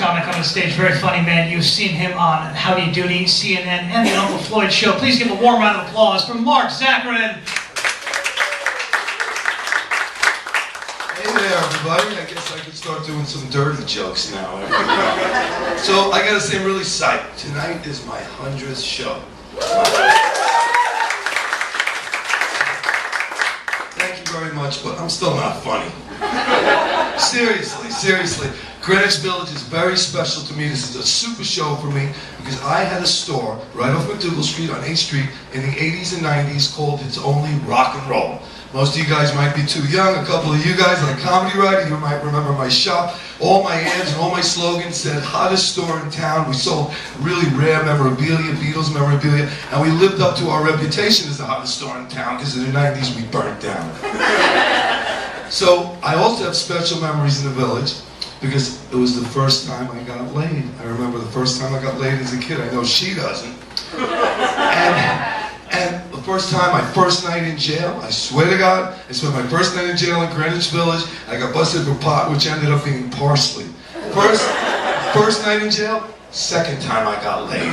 Zakarin to come to the stage. Very funny man. You've seen him on Howdy Doody, CNN, and the Uncle Floyd Show. Please give a warm round of applause for Marc Zakarin. Hey there, everybody. I guess I could start doing some dirty jokes now. So I gotta say, I'm really psyched. Tonight is my 100th show. Thank you very much, but I'm still not funny. Seriously. Greenwich Village is very special to me. This is a super show for me because I had a store right off McDougal Street on 8th Street in the 80s and 90s called It's Only Rock and Roll. Most of you guys might be too young. A couple of you guys like comedy writing, you might remember my shop. All my ads and all my slogans said hottest store in town. We sold really rare memorabilia, Beatles memorabilia, and we lived up to our reputation as the hottest store in town because in the 90s we burnt down. So I also have special memories in the village because it was the first time I got laid. I remember the first time I got laid as a kid. I know she doesn't. And the first time, my first night in jail, I swear to God, I spent my first night in jail in Greenwich Village. I got busted for pot, which ended up being parsley. First night in jail, second time I got laid.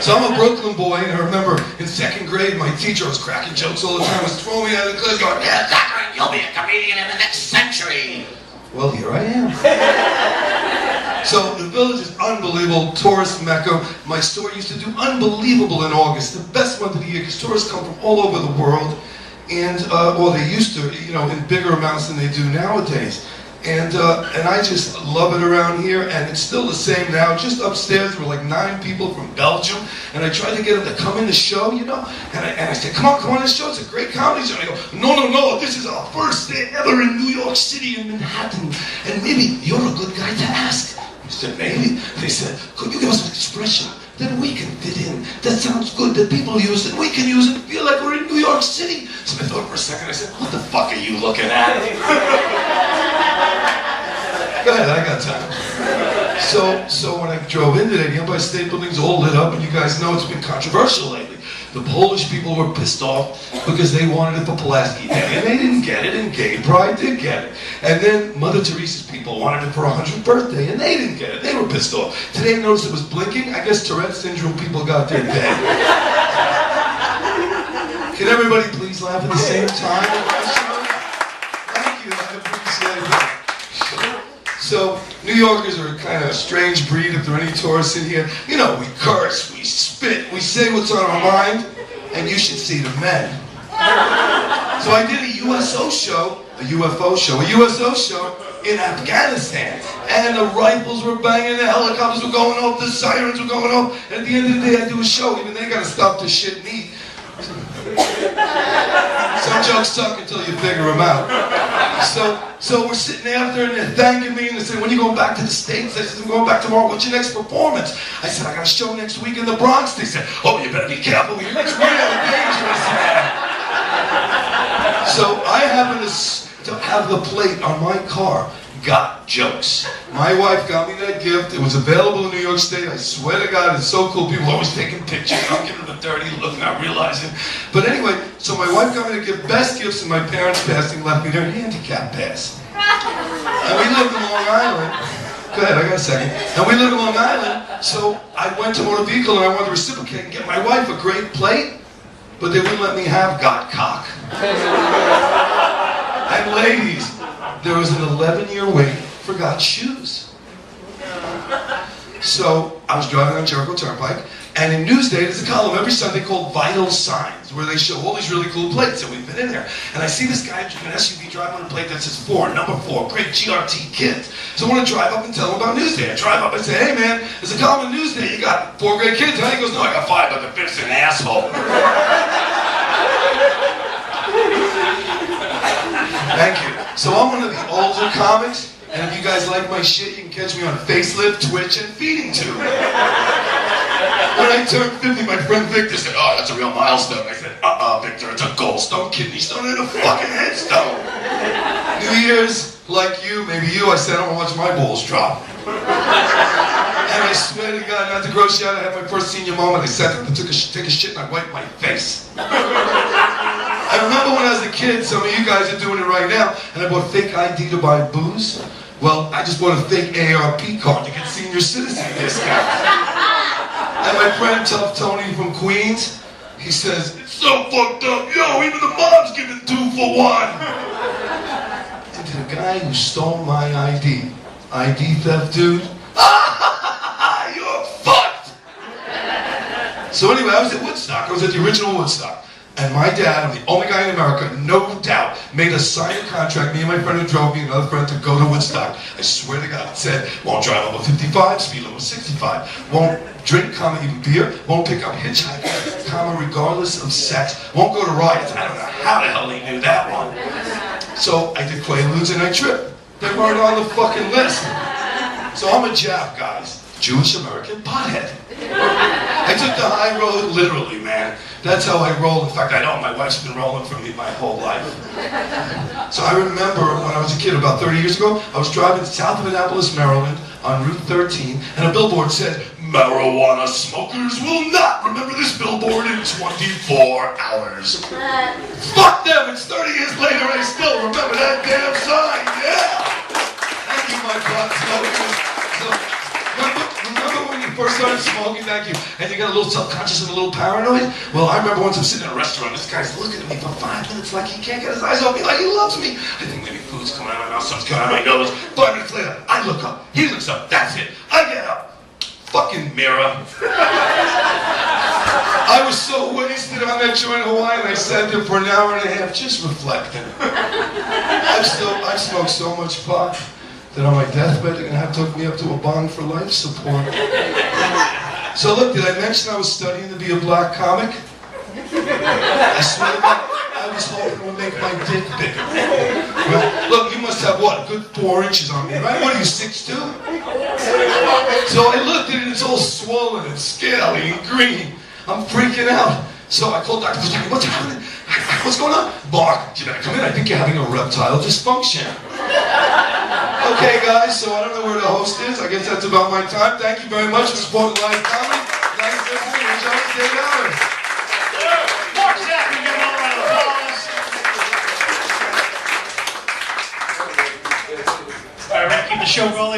So I'm a Brooklyn boy, and I remember in second grade, my teacher was cracking jokes all the time, was throwing me out of the class going, "Yeah, Zakarin, you'll be a comedian in the next century." Well, here I am. So the village is unbelievable, tourist mecca. My store used to do unbelievable in August, the best month of the year, because tourists come from all over the world, and well, they used to, you know, in bigger amounts than they do nowadays. And I just love it around here, and it's still the same now. Just upstairs, there were like 9 people from Belgium, and I tried to get them to come in the show, you know, and I said, come on the show, it's a great comedy show. And they go, no, this is our first day ever in New York City, in Manhattan, and maybe you're a good guy to ask. I said, maybe. They said, could you give us an expression that we can fit in, that sounds good, that people use, that we can use and feel like we're in New York City? So I thought for a second, I said, what the fuck are you looking at? Go ahead, I got time. So when I drove into that, the Empire State Building's all lit up, and you guys know it's been controversial lately. The Polish people were pissed off because they wanted it for Pulaski Day, and they didn't get it, and Gay Pride did get it. And then Mother Teresa's people wanted it for her 100th birthday, and they didn't get it. They were pissed off. Today I noticed it was blinking. I guess Tourette's syndrome people got their day. Can everybody please laugh at the same time? Thank you, I appreciate it. So, New Yorkers are kind of a strange breed if there are any tourists in here. You know, we curse, we spit, we say what's on our mind, and you should see the men. So I did a USO show in Afghanistan, and the rifles were banging, the helicopters were going off, the sirens were going off, and at the end of the day I do a show, even they gotta stop the shit and eat. Some jokes suck until you figure them out. So we're sitting after and they're thanking me and they say, when are you going back to the States? I said, I'm going back tomorrow. What's your next performance? I said, I got a show next week in the Bronx. They said, oh, you better be careful. Your next word on the page. So I happen to have the plate on my car, got jokes. My wife got me that gift. It was available in New York State. I swear to God, it's so cool. People always taking pictures. I'm giving them a dirty look, not realizing. But anyway, so my wife got me the gift, best gifts, and my parents passing left me their handicap pass. And we lived in Long Island. Go ahead, I got a second. And we lived in Long Island, so I went to motor vehicle and I wanted to reciprocate and get my wife a great plate, but they wouldn't let me have got cock. And ladies, there was an 11-year wait for got shoes. So I was driving on Jericho Turnpike, and in Newsday there's a column every Sunday called Vital Signs, where they show all these really cool plates, and we've been in there. And I see this guy in an SUV driving on a plate that says number 4, great GRT kids. So I want to drive up and tell him about Newsday. I drive up and say, hey man, there's a column in Newsday, you got 4 great kids, huh? He goes, no, I got 5, but the 5th's an asshole. Thank you. So I'm one of the older comics, and if you guys like my shit, you can catch me on Facelift, Twitch, and Feeding Tube. When I turned 50, my friend Victor said, oh, that's a real milestone. I said, Victor, it's a gallstone, kidney stone, and a fucking headstone. New Year's, like you, maybe you, I said, I don't want to watch my balls drop. And I swear to God, not to gross you out, I had my first senior moment. I sat there and took a shit, and I wiped my face. I remember when I was a kid, some of you guys are doing it right now, and I bought fake ID to buy booze. Well, I just bought a fake AARP card to get senior citizen discount. And my friend Tough Tony from Queens, he says, it's so fucked up, yo, even the mom's giving 2 for 1. And to the guy who stole my ID theft, dude, you're fucked. So anyway, I was at Woodstock. I was at the original Woodstock. And my dad, I'm the only guy in America, no doubt, made us sign a contract, me and my friend who drove me, another friend, to go to Woodstock. I swear to God, it said, won't drive over 55, speed limit 65, won't drink, comma, even beer, won't pick up hitchhikers, comma, regardless of sex, won't go to riots. I don't know how the hell he knew that one. So I did Quaaludes and I tripped. They weren't on the fucking list. So I'm a Jap, guys. Jewish American pothead. I took the high road literally, man. That's how I roll. In fact, I know my wife's been rolling for me my whole life. So I remember when I was a kid, about 30 years ago, I was driving south of Annapolis, Maryland, on Route 13, and a billboard said, marijuana smokers will not remember this billboard in 24 hours. Fuck them, it's 30 years later, I still remember that damn sign, yeah! Thank you, my pot smokers. Remember when you first started smoking, thank you, and you got a little self-conscious and a little paranoid? Well, I remember once I'm sitting in a restaurant, this guy's looking at me for 5 minutes like he can't get his eyes off me, like he loves me. I think maybe food's coming out of my mouth, something's coming out of my nose. 5 minutes later, I look up, he looks up, that's it. I get up. Fucking mirror. I was so wasted on that joint in Hawaii, and I sat there for an hour and a half just reflecting. I've smoked so much pot that on my deathbed they're gonna have to hook me up to a bond for life support. So look, did I mention I was studying to be a black comic? I swear to God, I was hoping it would make my dick bigger. Right? Look, you must have what, a good 4 inches on me, right? What are you, 6'2"? So I looked at it, it's all swollen and scaly and green. I'm freaking out. So I called Dr. Zakarin, what's happening? What's going on? Mark, you better come in, I think you're having a reptile dysfunction. Okay, guys, so I don't know where the host is. I guess that's about my time. Thank you very much for supporting live comedy. Thanks, everybody. Enjoy David Allen. Marc Zakarin, give him a round of applause. All right, we're going to keep the show rolling.